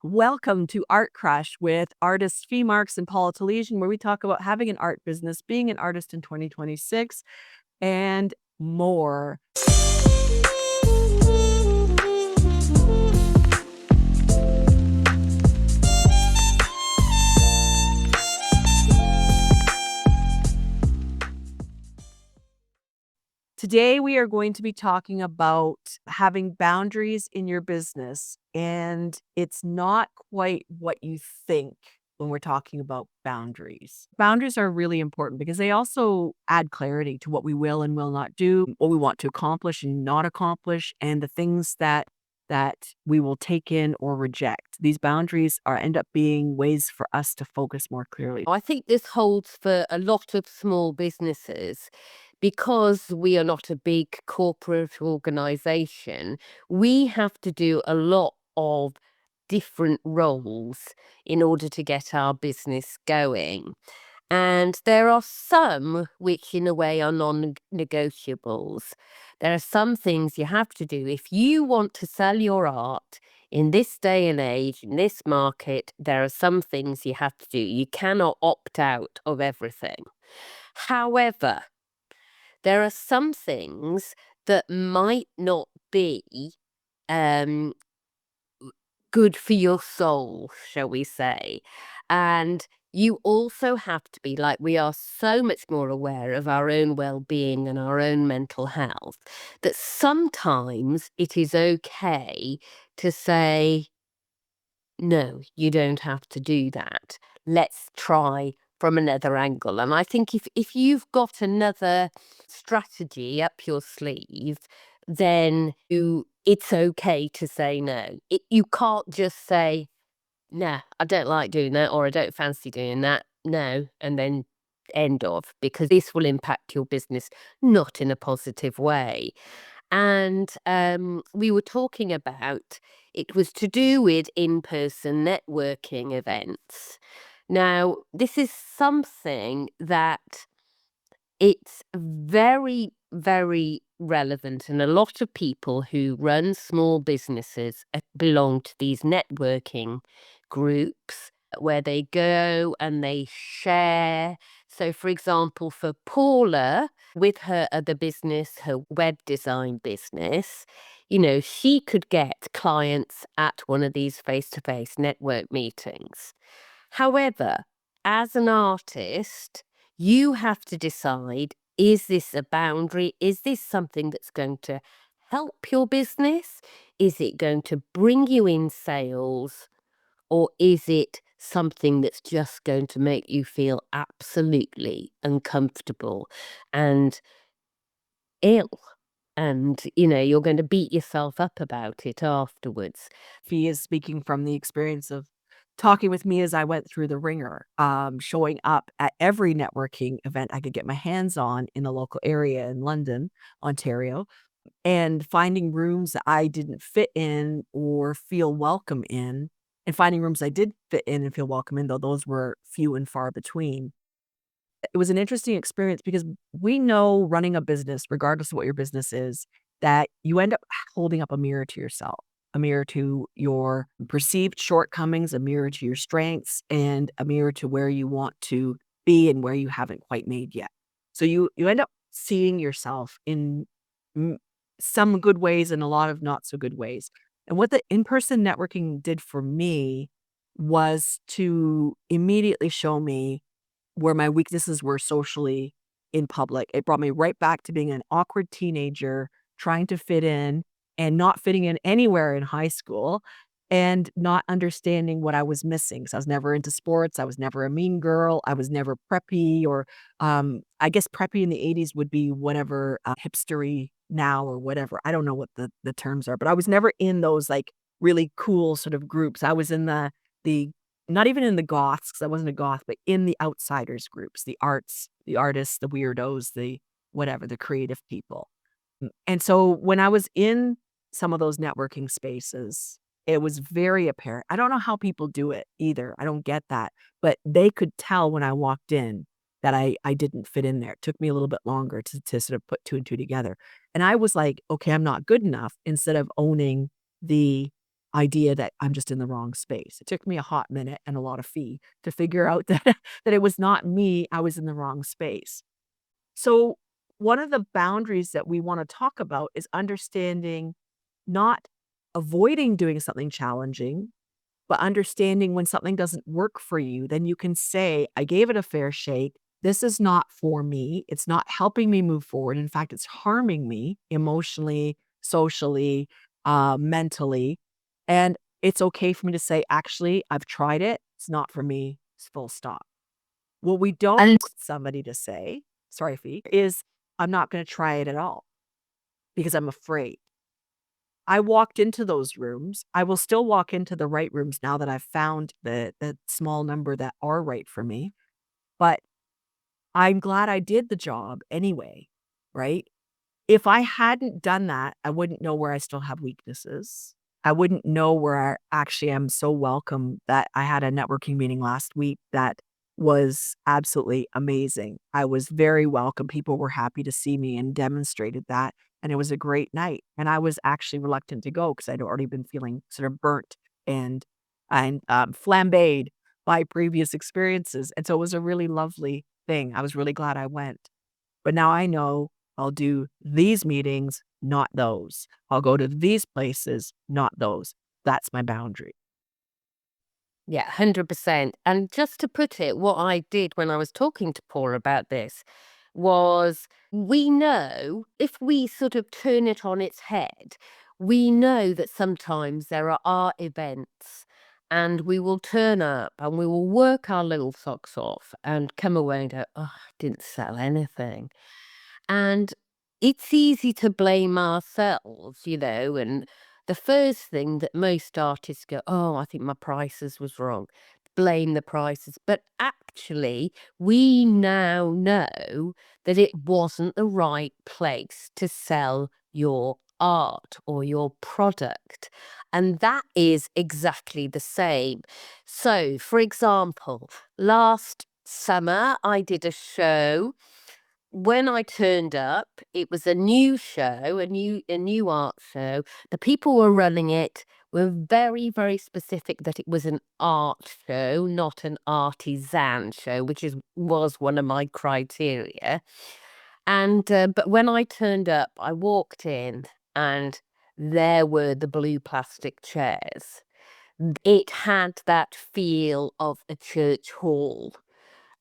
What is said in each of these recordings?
Welcome to Art Crush with artists Fi and Paula, where we talk about having an art business, being an artist in 2026, and more. Today, we are going to be talking about having boundaries in your business, and it's not quite what you think when we're talking about boundaries. Boundaries are really important because they also add clarity to what we will and will not do, what we want to accomplish and not accomplish, and the things that we will take in or reject. These boundaries end up being ways for us to focus more clearly. I think this holds for a lot of small businesses because we are not a big corporate organization. We have to do a lot of different roles in order to get our business going. And there are some which, in a way, are non negotiables. There are some things you have to do. If you want to sell your art in this day and age, in this market, there are some things you have to do. You cannot opt out of everything. However, there are some things that might not be um, good for your soul, shall we say. And you also have to be, like, we are so much more aware of our own well-being and our own mental health, that sometimes it is okay to say, no, you don't have to do that. Let's try from another angle. And I think if you've got another strategy up your sleeve, then it's okay to say no. You can't just say, nah, I don't like doing that, or I don't fancy doing that. No, and then end of, because this will impact your business not in a positive way. And we were talking about, it was to do with in-person networking events. Now, this is something that it's very, very relevant, and a lot of people who run small businesses belong to these networking groups where they go and they share. So, for example, for Paula, with her other business, her web design business, she could get clients at one of these face-to-face network meetings. However, as an artist, you have to decide, is this a boundary? Is this something that's going to help your business? Is it going to bring you in sales? Or is it something that's just going to make you feel absolutely uncomfortable and ill? And, you're going to beat yourself up about it afterwards. Fi is speaking from the experience of talking with me as I went through the ringer, showing up at every networking event I could get my hands on in the local area in London, Ontario, and finding rooms that I didn't fit in or feel welcome in, and finding rooms I did fit in and feel welcome in, though those were few and far between. It was an interesting experience because we know running a business, regardless of what your business is, that you end up holding up a mirror to yourself, a mirror to your perceived shortcomings, a mirror to your strengths, and a mirror to where you want to be and where you haven't quite made yet. So you end up seeing yourself in m some good ways and a lot of not so good ways. And what the in-person networking did for me was to immediately show me where my weaknesses were socially in public. It brought me right back to being an awkward teenager, trying to fit in and not fitting in anywhere in high school and not understanding what I was missing. So I was never into sports. I was never a mean girl. I was never preppy or I guess preppy in the 80s would be whatever hipstery now or whatever. I don't know what the terms are, but I was never in those like really cool sort of groups. I was in the not even in the goths, 'cause I wasn't a goth, but in the outsiders groups, the artists, the weirdos, the whatever, the creative people. And so when I was in some of those networking spaces, it was very apparent. I don't know how people do it either. I don't get that. But they could tell when I walked in that I didn't fit in there. It took me a little bit longer to sort of put 2 and 2 together. And I was like, "Okay, I'm not good enough," instead of owning the idea that I'm just in the wrong space. It took me a hot minute and a lot of fee to figure out that that it was not me, I was in the wrong space. So, one of the boundaries that we wanna talk about is understanding, not avoiding doing something challenging, but understanding when something doesn't work for you, then you can say, "I gave it a fair shake. This is not for me. It's not helping me move forward. In fact, it's harming me emotionally, socially, mentally. And it's okay for me to say, actually, I've tried it. It's not for me. It's full stop." What we don't And want somebody to say, sorry, Fee, is, "I'm not going to try it at all because I'm afraid." I walked into those rooms. I will still walk into the right rooms now that I've found the small number that are right for me, but I'm glad I did the job anyway, right? If I hadn't done that, I wouldn't know where I still have weaknesses. I wouldn't know where I actually am so welcome. That I had a networking meeting last week that was absolutely amazing. I was very welcome. People were happy to see me and demonstrated that, and it was a great night. And I was actually reluctant to go because 'cause I'd already been feeling sort of burnt and flambéed by previous experiences, and so it was a really lovely thing. I was really glad I went. But now I know I'll do these meetings, not those. I'll go to these places, not those. That's my boundary. yeah, 100%. And just to put it, what I did when I was talking to Paul about this was, we know if we sort of turn it on its head, we know that sometimes there are art events and we will turn up and we will work our little socks off and come away and go, oh, I didn't sell anything. And it's easy to blame ourselves, and the first thing that most artists go, "Oh, I think my prices was wrong." Blame the prices. But actually, we now know that it wasn't the right place to sell your art or your product. And that is exactly the same. So, for example, last summer I did a show. When I turned up, it was a new show, a new art show. The people were running it were very, very specific that it was an art show, not an artisan show, which was one of my criteria. And but when I turned up, I walked in and there were the blue plastic chairs. It had that feel of a church hall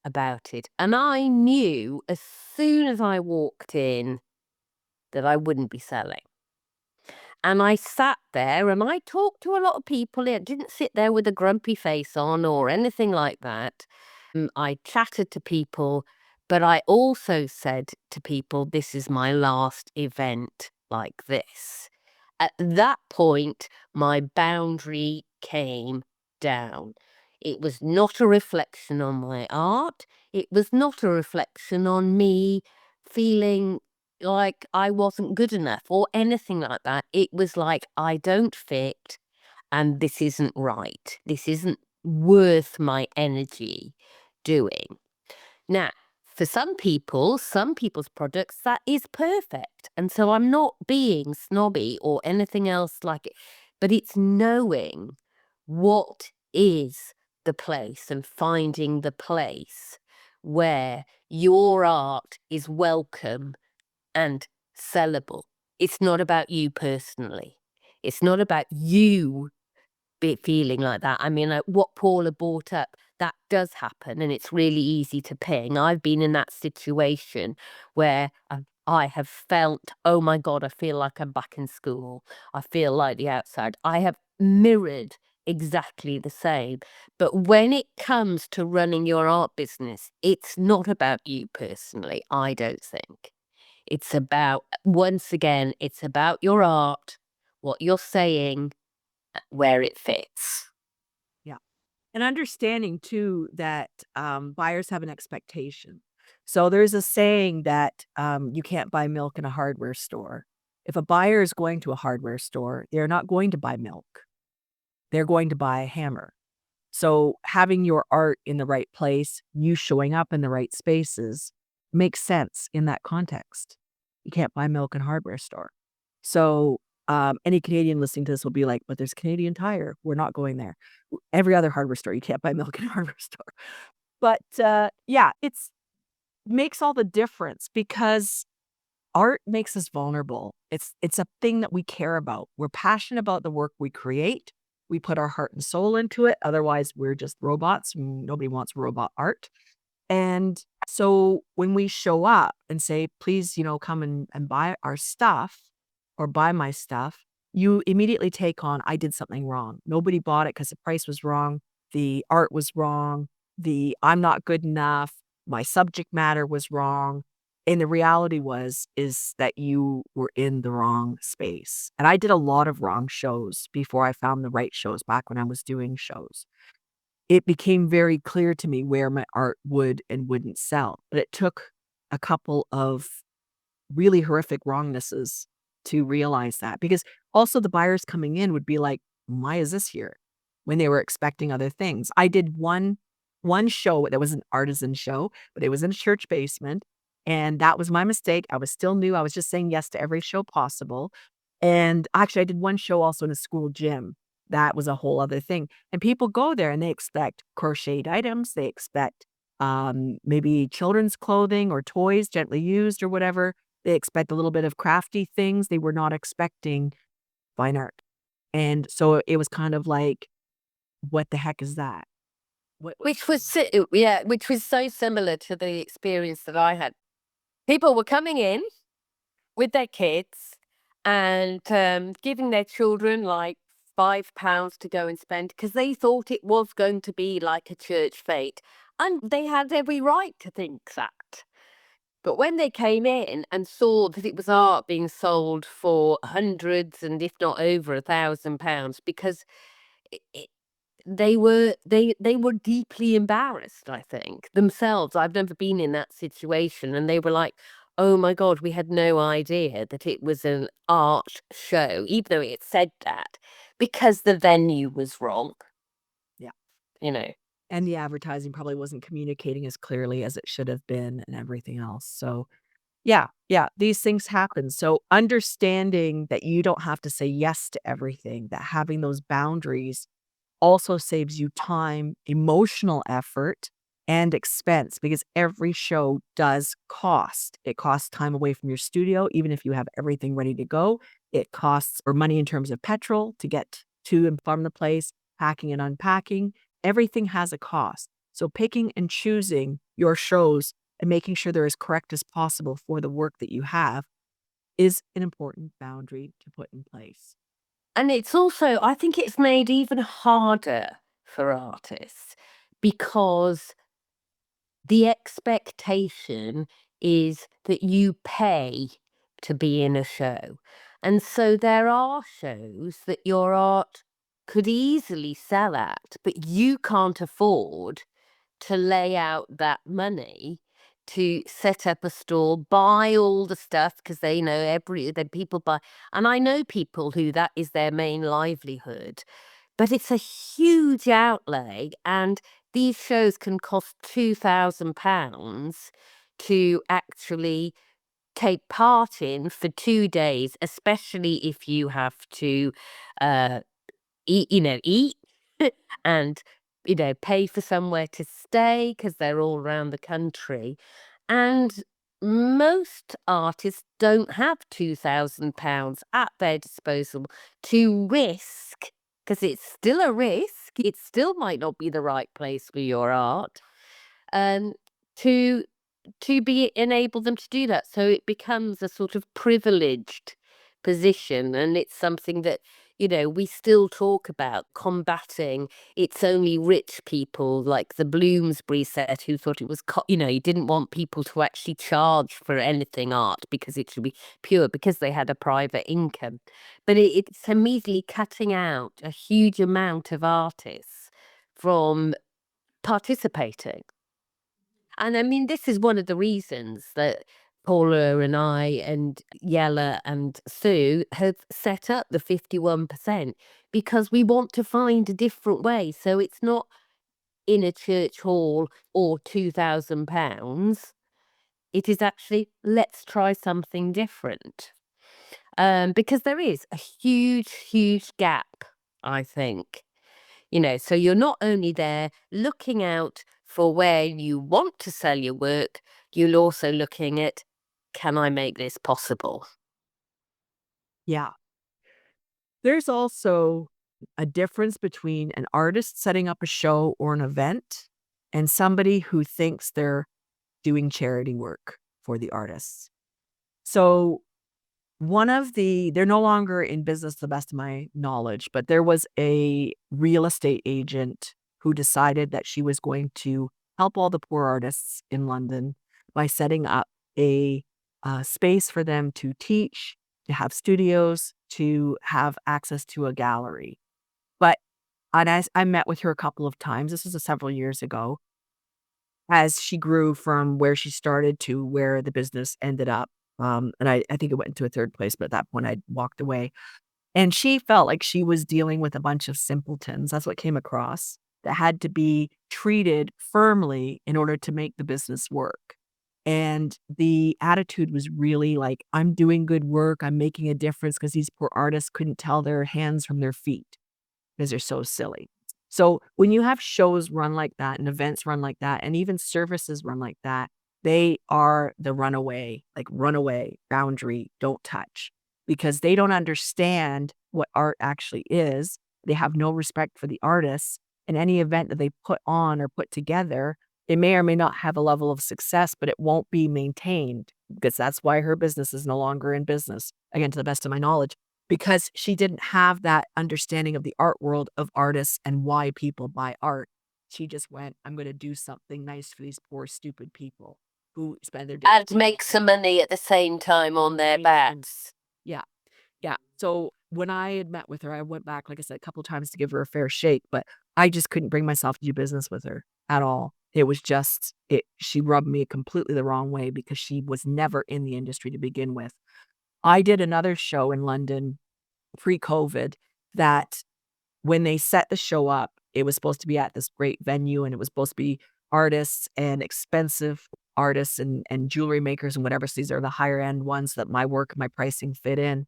about it. And I knew as soon as I walked in that I wouldn't be selling. And I sat there and I talked to a lot of people. I didn't sit there with a grumpy face on or anything like that. I chatted to people, but I also said to people, this is my last event like this. At that point, my boundary came down. It was not a reflection on my art. It was not a reflection on me feeling like I wasn't good enough or anything like that. It was like, I don't fit and this isn't right. This isn't worth my energy doing. Now, for some people's products, that is perfect. And so I'm not being snobby or anything else like it, but it's knowing what is the place and finding the place where your art is welcome and sellable. It's not about you personally. It's not about you feeling like that. I mean, what Paula brought up, that does happen, and it's really easy to ping. I've been in that situation where I have felt, oh my God, I feel like I'm back in school. I feel like the outside. I have mirrored exactly the same. But when it comes to running your art business, it's not about you personally, I don't think. It's about, once again, it's about your art, what you're saying, where it fits. Yeah. And understanding too that, buyers have an expectation. So there's a saying that, you can't buy milk in a hardware store. If a buyer is going to a hardware store, they're not going to buy milk. They're going to buy a hammer. So having your art in the right place, you showing up in the right spaces makes sense in that context. You can't buy milk in a hardware store. So Any Canadian listening to this will be like, "But there's Canadian Tire. We're not going there." Every other hardware store, you can't buy milk in a hardware store. But, yeah, it's makes all the difference because art makes us vulnerable. It's a thing that we care about. We're passionate about the work we create. We put our heart and soul into it. Otherwise, we're just robots. Nobody wants robot art. And so when we show up and say, please, come and buy our stuff or buy my stuff, you immediately take on, I did something wrong. Nobody bought it because the price was wrong. The art was wrong. I'm not good enough. My subject matter was wrong. And the reality is that you were in the wrong space. And I did a lot of wrong shows before I found the right shows back when I was doing shows. It became very clear to me where my art would and wouldn't sell, but it took a couple of really horrific wrongnesses to realize that, because also the buyers coming in would be like, "Why is this here?" When they were expecting other things. I did one show that was an artisan show, but it was in a church basement, and that was my mistake. I was still new. I was just saying yes to every show possible, and actually, I did one show also in a school gym. That was a whole other thing, and people go there and they expect crocheted items, they expect, maybe children's clothing or toys, gently used or whatever. They expect a little bit of crafty things. They were not expecting fine art, and so it was kind of like, "What the heck is that?" What Yeah, which was so similar to the experience that I had. People were coming in with their kids and giving their children like £5 to go and spend because they thought it was going to be like a church fete. And they had every right to think that. But when they came in and saw that it was art being sold for hundreds and if not over £1,000, because it, they were deeply embarrassed, I think, themselves. I've never been in that situation, and they were like, "Oh my god, we had no idea that it was an art show," even though it said that, because the venue was wrong, Yeah, you know. and the advertising probably wasn't communicating as clearly as it should have been and everything else, so yeah, yeah, these things happen. So understanding that you don't have to say yes to everything, that having those boundaries also saves you time, emotional effort, and expense, because every show does cost. It costs time away from your studio, even if you have everything ready to go. It costs or money in terms of petrol to get to and from the place, packing and unpacking. Everything has a cost. So picking and choosing your shows and making sure they're as correct as possible for the work that you have is an important boundary to put in place. And it's also, I think it's made even harder for artists because the expectation is that you pay to be in a show. And so there are shows that your art could easily sell at, but you can't afford to lay out that money to set up a store, buy all the stuff because they know that people buy. And I know people who that is their main livelihood, but it's a huge outlay, and these shows can cost £2,000 to actually take part in for 2 days, especially if you have to uh, eat and, pay for somewhere to stay because they're all around the country. And most artists don't have £2,000 at their disposal to risk, because it's still a risk. It still might not be the right place for your art. Um, to enable them to do that. So it becomes a sort of privileged position, and it's something that, we still talk about combating. It's only rich people like the Bloomsbury set who thought it was, you didn't want people to actually charge for anything art because it should be pure, because they had a private income. But it's immediately cutting out a huge amount of artists from participating. And I mean, this is one of the reasons that Paula and I and Yella and Sue have set up the 51%, because we want to find a different way. So it's not in a church hall or £2,000. It is actually, let's try something different. because there is a huge, huge gap, I think. So you're not only there looking out for where you want to sell your work, you're also looking at, can I make this possible? Yeah. There's also a difference between an artist setting up a show or an event and somebody who thinks they're doing charity work for the artists. So they're no longer in business to the best of my knowledge, but there was a real estate agent who decided that she was going to help all the poor artists in London by setting up a space for them to teach, to have studios, to have access to a gallery. But I met with her a couple of times. This was several years ago as she grew from where she started to where the business ended up. And I think it went into a third place, but at that point I walked away. And she felt like she was dealing with a bunch of simpletons. That's what came across that had to be treated firmly in order to make the business work. And the attitude was really like, I'm doing good work. I'm making a difference because these poor artists couldn't tell their hands from their feet because they're so silly. So when you have shows run like that and events run like that, and even services run like that, they are the runaway boundary, don't touch because they don't understand what art actually is. They have no respect for the artists. And any event that they put on or put together, it may or may not have a level of success, but it won't be maintained because that's why her business is no longer in business, again, to the best of my knowledge because she didn't have that understanding of the art world of artists and why people buy art. She just went, I'm going to do something nice for these poor, stupid people who spend their day. And make some money at the same time on their backs. Yeah. Yeah. So when I had met with her, I went back, like I said, a couple of times to give her a fair shake, but I just couldn't bring myself to do business with her at all. It was just, she rubbed me completely the wrong way because she was never in the industry to begin with. I did another show in London pre-COVID that when they set the show up, it was supposed to be at this great venue and it was supposed to be artists and expensive artists and jewelry makers and whatever. So these are the higher end ones that my work, my pricing fit in.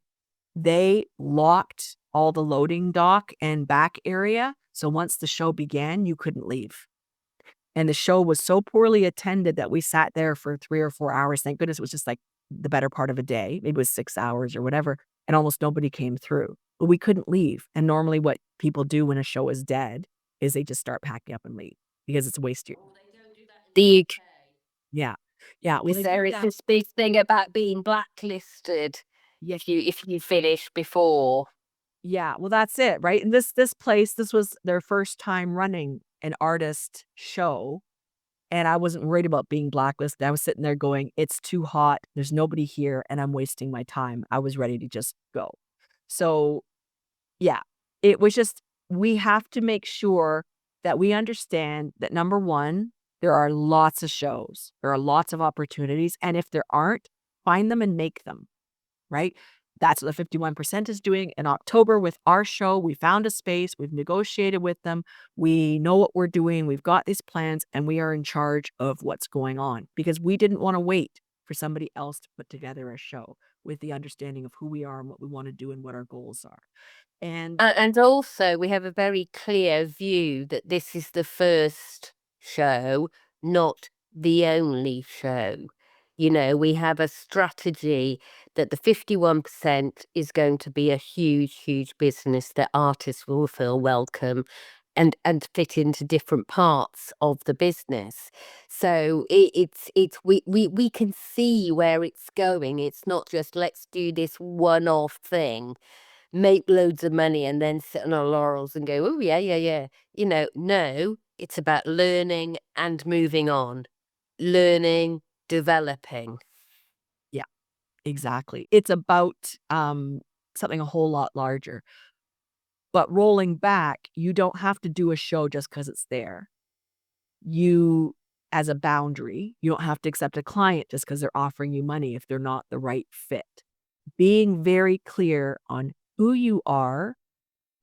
They locked all the loading dock and back area. So once the show began, you couldn't leave. And the show was so poorly attended that we sat there for 3 or 4 hours. Thank goodness it was just like the better part of a day. Maybe it was 6 hours or whatever, and almost nobody came through. But we couldn't leave. And normally what people do when a show is dead is they just start packing up and leave because it's a waste of your Oh, they don't do that in the the UK. Yeah. Yeah, well, Because they do there is that. this big thing about being blacklisted Yeah. if you finish before. Yeah, well, that's it, right? And this place, this was their first time running an artist show. And I wasn't worried about being blacklisted. I was sitting there going, "It's too hot. There's nobody here, and I'm wasting my time." I was ready to just go. So, yeah, it was just we have to make sure that we understand that, number 1, there are lots of shows. There are lots of opportunities, and if there aren't, find them and make them. Right? That's what the 51% is doing in October with our show. We found a space, we've negotiated with them, we know what we're doing, we've got these plans, and we are in charge of what's going on because we didn't wanna wait for somebody else to put together a show with the understanding of who we are and what we wanna do and what our goals are. And And also, we have a very clear view that this is the first show, not the only show. We have a strategy that the 51% is going to be a huge, huge business that artists will feel welcome and fit into different parts of the business. So we can see where it's going. It's not just let's do this one-off thing, make loads of money and then sit on our laurels and go, oh, yeah, yeah, yeah. No, it's about learning and moving on, learning, developing. yeah, exactly. It's about, something a whole lot larger. But rolling back, you don't have to do a show just because it's there. You as a boundary, you don't have to accept a client just because 'cause they're offering you money if they're not the right fit. Being very clear on who you are,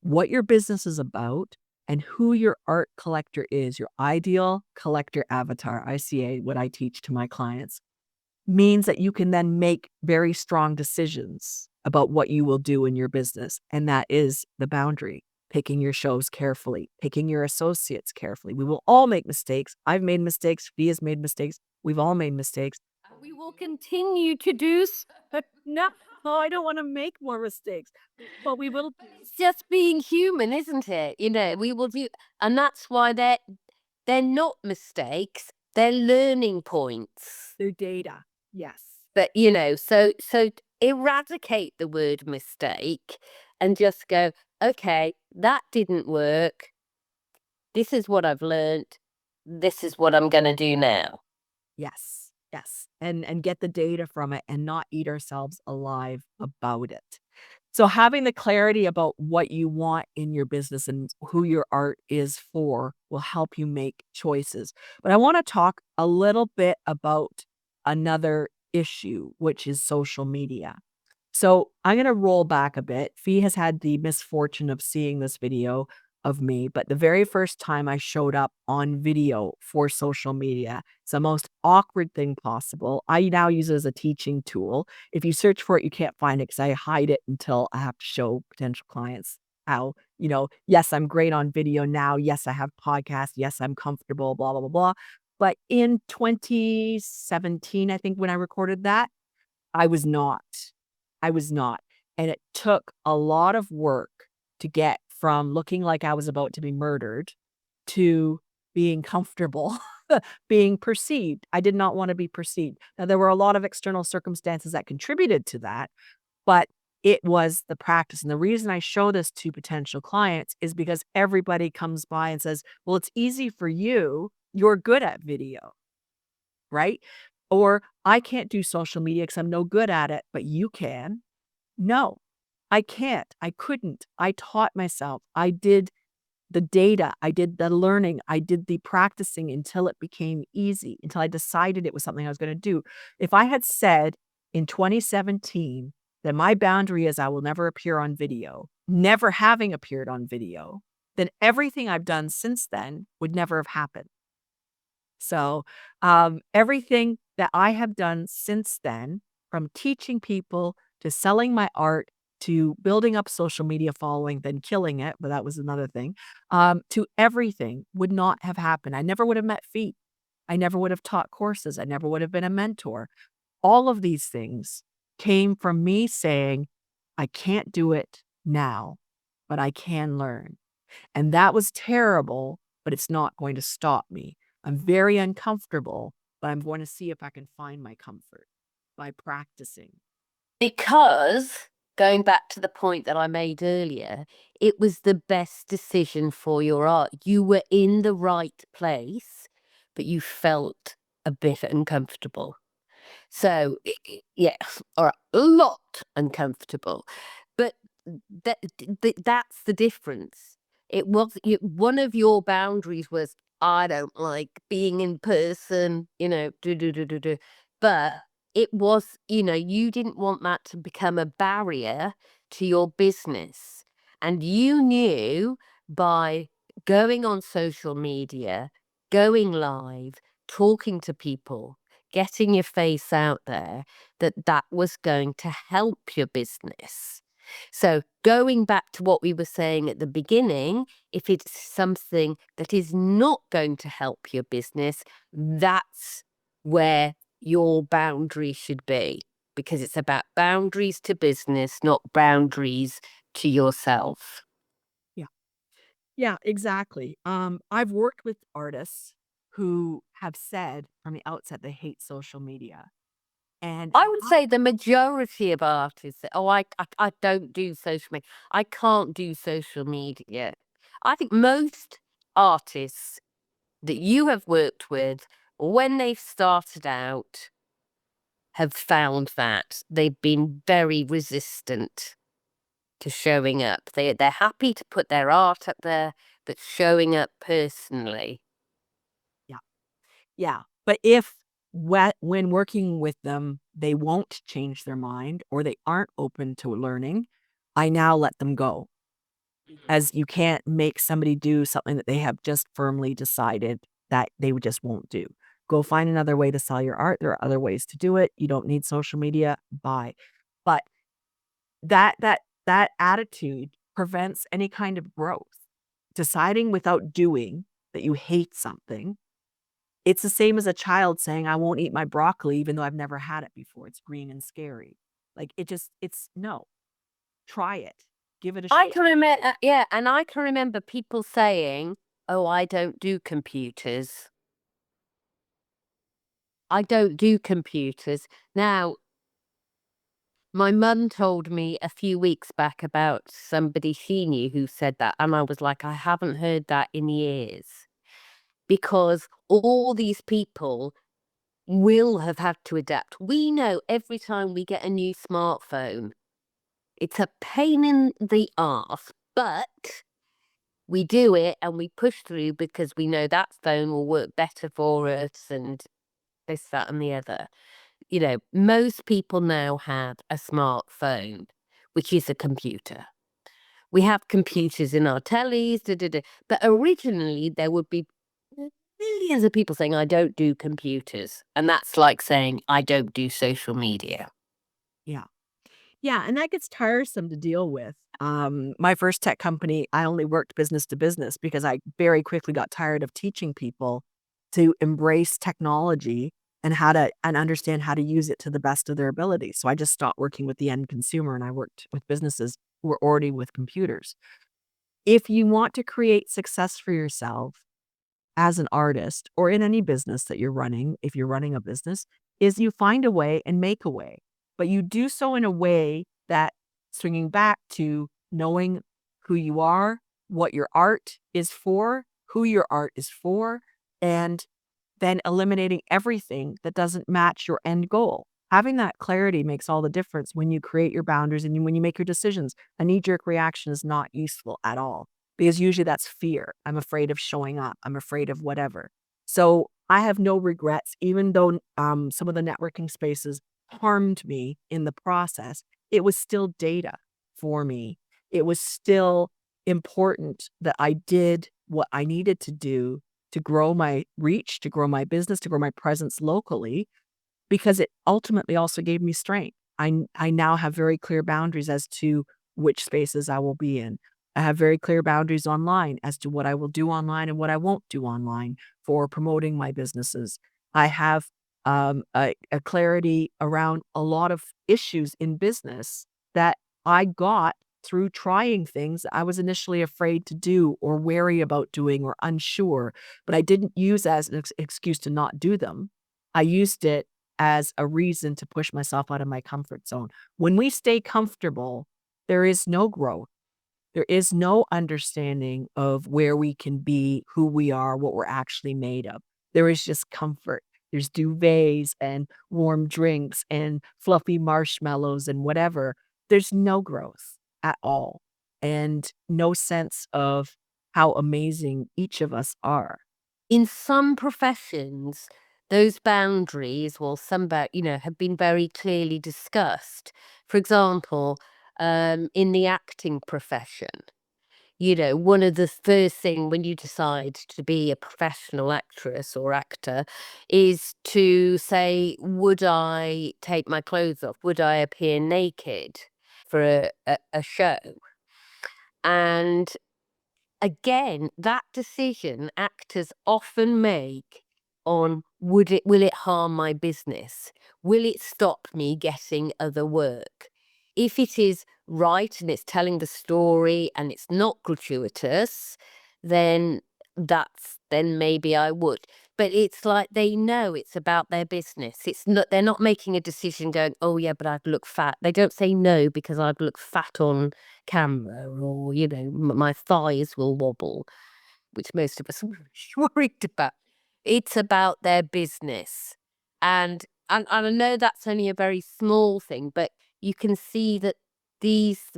what your business is about, and who your art collector is, your ideal collector avatar, ICA, what I teach to my clients, means that you can then make very strong decisions about what you will do in your business. And that is the boundary, picking your shows carefully, picking your associates carefully. We will all make mistakes. I've made mistakes. Fee has made mistakes. We've all made mistakes. We will continue to do so. No, I don't want to make more mistakes, but we will. It's just being human, isn't it? We will do, and that's why they're not mistakes, they're learning points. Their data. Yes. But so eradicate the word mistake and just go, okay, that didn't work. This is what I've learned. This is what I'm going to do now. Yes. Yes. And get the data from it and not eat ourselves alive about it. So having the clarity about what you want in your business and who your art is for will help you make choices. But I want to talk a little bit about another issue, which is social media. So I'm going to roll back a bit. Fee has had the misfortune of seeing this video of me, but the very first time I showed up on video for social media, it's the most awkward thing possible. I now use it as a teaching tool. If you search for it, you can't find it because I hide it until I have to show potential clients how, yes, I'm great on video now. Yes, I have podcasts. Yes, I'm comfortable, blah, blah, blah, blah. But in 2017, I think when I recorded that, I was not. I was not. And it took a lot of work to get from looking like I was about to be murdered to being comfortable, being perceived. I did not want to be perceived. Now, there were a lot of external circumstances that contributed to that, but it was the practice. And the reason I show this to potential clients is because everybody comes by and says, well, it's easy for you. You're good at video, right? Or I can't do social media because I'm no good at it, but you can. No, I can't. I couldn't. I taught myself. I did the data. I did the learning. I did the practicing until it became easy, until I decided it was something I was going to do. If I had said in 2017 that my boundary is I will never appear on video, never having appeared on video, then everything I've done since then would never have happened. So, everything that I have done since then, from teaching people to selling my art to building up social media following, then killing it, but that was another thing, to everything would not have happened. I never would have met Feet. I never would have taught courses. I never would have been a mentor. All of these things came from me saying, I can't do it now, but I can learn. And that was terrible, but it's not going to stop me. I'm very uncomfortable, but I'm going to see if I can find my comfort by practicing. Because going back to the point that I made earlier, it was the best decision for your art. You were in the right place, but you felt a bit uncomfortable. So, yeah, or a lot uncomfortable. But that's the difference. It was one of your boundaries was I don't like being in person, do do do do do. But it was, you didn't want that to become a barrier to your business, and you knew by going on social media, going live, talking to people, getting your face out there, that was going to help your business. So going back to what we were saying at the beginning, if it's something that is not going to help your business, that's where your boundary should be, because it's about boundaries to business, not boundaries to yourself. Yeah. Yeah, exactly. I've worked with artists who have said from the outset they hate social media. And I would say the majority of artists say, "Oh, I don't do social media. I can't do social media." I think most artists that you have worked with, when they've started out, have found that they've been very resistant to showing up. They're happy to put their art up there, but showing up personally. yeah, yeah. But if when working with them, they won't change their mind or they aren't open to learning, I now let them go. As you can't make somebody do something that they have just firmly decided that they just won't do. Go find another way to sell your art. There are other ways to do it. You don't need social media. Bye. But that attitude prevents any kind of growth. Deciding without doing that you hate something, it's the same as a child saying, "I won't eat my broccoli even though I've never had it before. It's green and scary." Like, it's no. Try it. Give it a I shot. can remember, yeah, and I can remember people saying, "Oh, I don't do computers. I don't do computers." Now, my mum told me a few weeks back about somebody she knew who said that, and I was like, I haven't heard that in years. Because all these people will have had to adapt. We know every time we get a new smartphone, it's a pain in the arse, but we do it and we push through because we know that phone will work better for us and this, that, and the other. You know, most people now have a smartphone, which is a computer. We have computers in our tellies, da, da, da. But originally there would be millions of people saying, I don't do computers. And that's like saying, I don't do social media. Yeah. Yeah, and that gets tiresome to deal with. My first tech company, I only worked business to business because I very quickly got tired of teaching people to embrace technology and understand how to use it to the best of their ability. So I just stopped working with the end consumer and I worked with businesses who were already with computers. If you want to create success for yourself, as an artist or in any business that you're running, if you're running a business, is you find a way and make a way. But you do so in a way that, swinging back to knowing who you are, what your art is for, who your art is for, and then eliminating everything that doesn't match your end goal. Having that clarity makes all the difference when you create your boundaries and when you make your decisions. A knee jerk reaction is not useful at all because usually that's fear. I'm afraid of showing up. I'm afraid of whatever. So I have no regrets, even though some of the networking spaces harmed me in the process. It was still data for me. It was still important that I did what I needed to do to grow my reach, to grow my business, to grow my presence locally, because it ultimately also gave me strength. I now have very clear boundaries as to which spaces I will be in. I have very clear boundaries online as to what I will do online and what I won't do online for promoting my businesses. I have a clarity around a lot of issues in business that I got through trying things I was initially afraid to do or wary about doing or unsure, but I didn't use as an excuse to not do them. I used it as a reason to push myself out of my comfort zone. When we stay comfortable, there is no growth. There is no understanding of where we can be, who we are, what we're actually made of. There is just comfort. There's duvets and warm drinks and fluffy marshmallows and whatever. There's no growth at all and no sense of how amazing each of us are. In some professions, those boundaries, well, have been very clearly discussed. For example, in the acting profession, one of the first thing when you decide to be a professional actress or actor is to say, would I take my clothes off? Would I appear naked for a show? And again, that decision actors often make on will it harm my business? Will it stop me getting other work? If it is right and it's telling the story and it's not gratuitous, then then maybe I would. But it's like they know it's about their business. It's not they're not making a decision going, oh yeah, but I'd look fat. They don't say no because I'd look fat on camera or, my thighs will wobble, which most of us are worried about. It's about their business. And I know that's only a very small thing, but you can see that these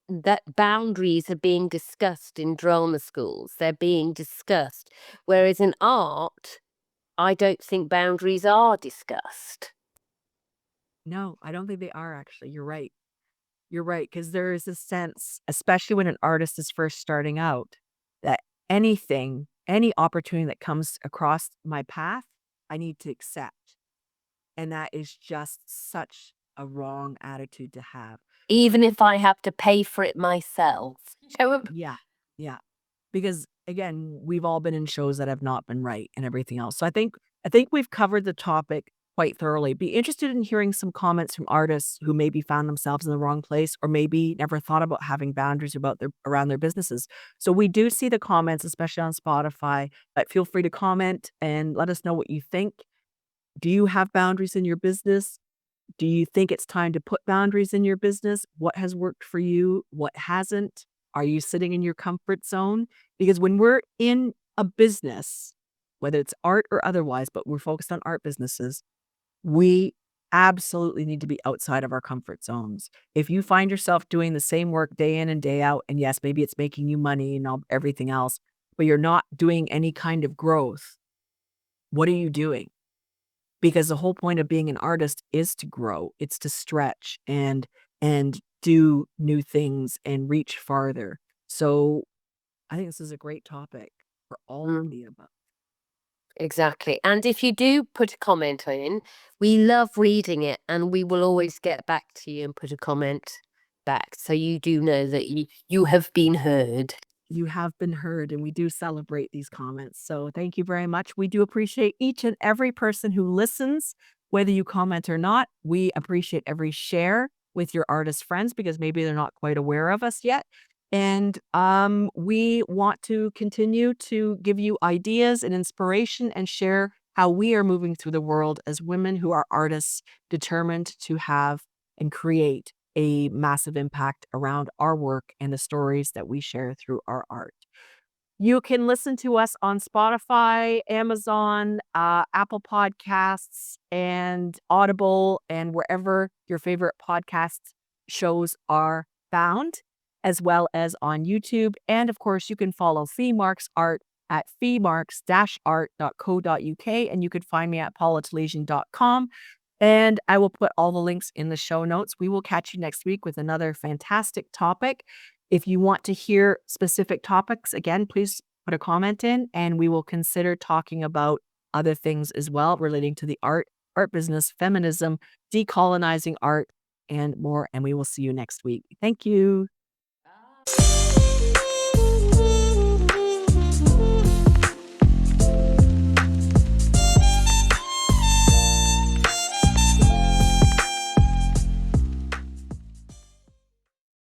that boundaries are being discussed in drama schools. They're being discussed. Whereas in art, I don't think boundaries are discussed. No, I don't think they are actually. You're right. You're right, because there is a sense, especially when an artist is first starting out, that any opportunity that comes across my path, I need to accept. And that is just such a wrong attitude to have. Even if I have to pay for it myself. Yeah. Yeah. Because again, we've all been in shows that have not been right and everything else. So I think we've covered the topic quite thoroughly. Be interested in hearing some comments from artists who maybe found themselves in the wrong place or maybe never thought about having boundaries about their around their businesses. So we do see the comments, especially on Spotify, but feel free to comment and let us know what you think. Do you have boundaries in your business? Do you think it's time to put boundaries in your business? What has worked for you? What hasn't? Are you sitting in your comfort zone? Because when we're in a business, whether it's art or otherwise, but we're focused on art businesses, we absolutely need to be outside of our comfort zones. If you find yourself doing the same work day in and day out, and yes, maybe it's making you money and everything else, but you're not doing any kind of growth, what are you doing? Because the whole point of being an artist is to grow, it's to stretch and do new things and reach farther. So, I think this is a great topic for all of Mm, the above. exactly. And if you do put a comment in, we love reading it and we will always get back to you and put a comment back. So you do know that you have been heard. You have been heard, and we do celebrate these comments. So thank you very much. We do appreciate each and every person who listens, whether you comment or not. We appreciate every share with your artist friends because maybe they're not quite aware of us yet. And we want to continue to give you ideas and inspiration and share how we are moving through the world as women who are artists determined to have and create a massive impact around our work and the stories that we share through our art. You can listen to us on Spotify, Amazon, Apple Podcasts, and Audible, and wherever your favorite podcast shows are found, as well as on YouTube. And of course, you can follow Fee Marks Art at feemarks-art.co.uk, and you could find me at paulatalesian.com. And I will put all the links in the show notes. We will catch you next week with another fantastic topic. If you want to hear specific topics, again, please put a comment in and we will consider talking about other things as well relating to the art business, feminism, decolonizing art, and more. And we will see you next week. Thank you.